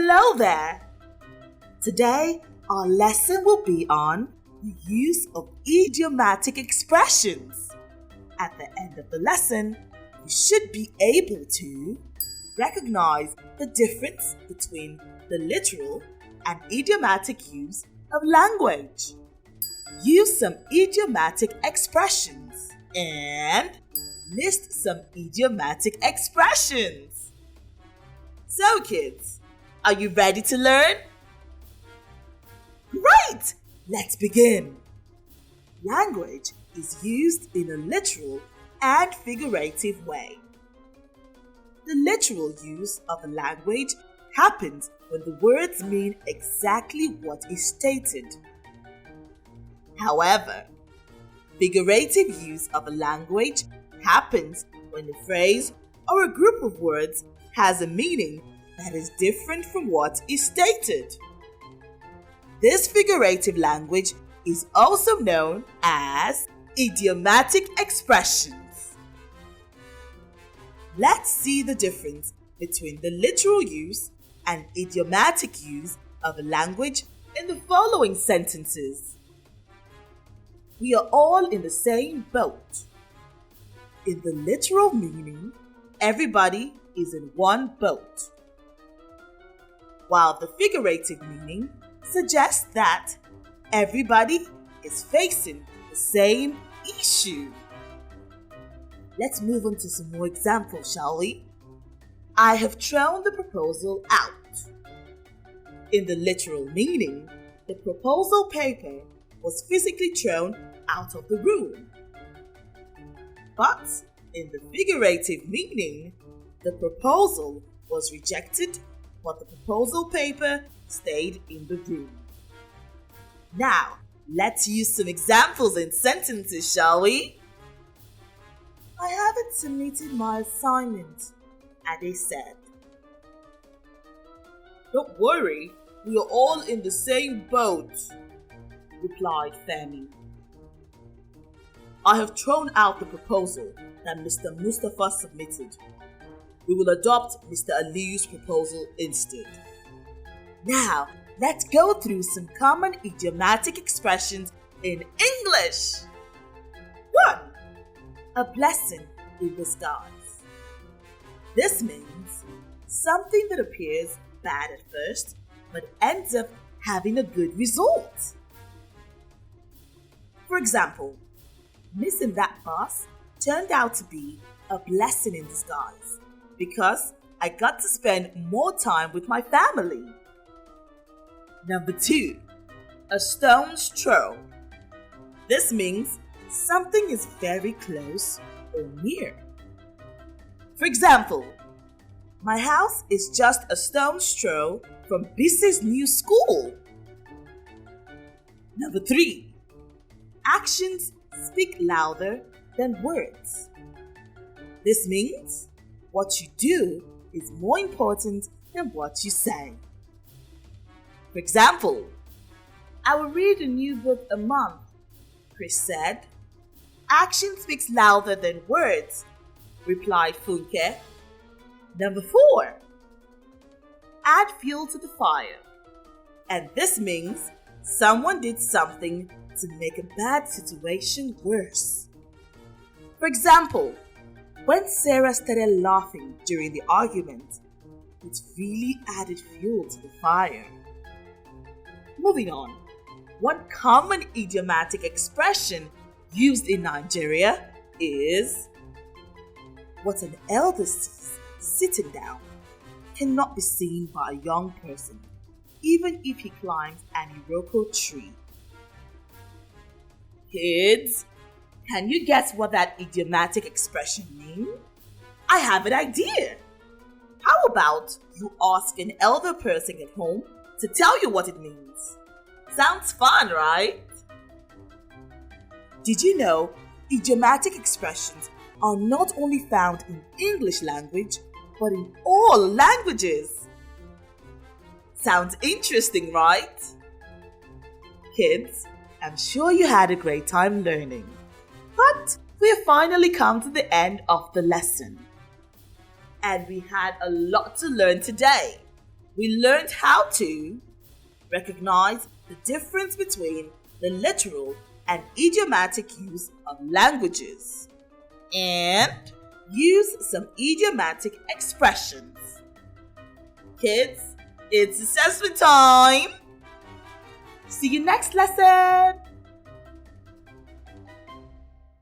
Hello there! Today, our lesson will be on the use of idiomatic expressions. At the end of the lesson, you should be able to recognize the difference between the literal and idiomatic use of language. Use some idiomatic expressions and list some idiomatic expressions. So kids, are you ready to learn? Great! Let's begin. Language is used in a literal and figurative way. The literal use of a language happens when the words mean exactly what is stated. However, figurative use of a language happens when a phrase or a group of words has a meaning that is different from what is stated. This figurative language is also known as idiomatic expressions. Let's see the difference between the literal use and idiomatic use of a language in the following sentences. We are all in the same boat. In the literal meaning, everybody is in one boat, while the figurative meaning suggests that everybody is facing the same issue. Let's move on to some more examples, shall we? I have thrown the proposal out. In the literal meaning, the proposal paper was physically thrown out of the room. But in the figurative meaning, the proposal was rejected, but the proposal paper stayed in the room. Now, let's use some examples in sentences, shall we? I haven't submitted my assignment, Ade said. Don't worry, we are all in the same boat, replied Femi. I have thrown out the proposal that Mr. Mustafa submitted. We will adopt Mr. Aliu's proposal instead. Now, let's go through some common idiomatic expressions in English. 1. A blessing in disguise. This means something that appears bad at first but ends up having a good result. For example, missing that bus turned out to be a blessing in disguise because I got to spend more time with my family. Number 2, a stone's throw. This means something is very close or near. For example, my house is just a stone's throw from Biss's new school. Number 3, actions speak louder than words. This means what you do is more important than what you say. For example, I will read a new book a month, Chris said. Action speaks louder than words, replied Funke. Number 4, add fuel to the fire. And this means someone did something to make a bad situation worse. For example, when Sarah started laughing during the argument, it really added fuel to the fire. Moving on, one common idiomatic expression used in Nigeria is what an elder sees sitting down cannot be seen by a young person, even if he climbs an iroko tree. Kids, can you guess what that idiomatic expression means? I have an idea. How about you ask an elder person at home to tell you what it means? Sounds fun, right? Did you know idiomatic expressions are not only found in English language, but in all languages? Sounds interesting, right? Kids, I'm sure you had a great time learning. But we have finally come to the end of the lesson. And we had a lot to learn today. We learned how to recognize the difference between the literal and idiomatic use of languages and use some idiomatic expressions. Kids, it's assessment time! See you next lesson!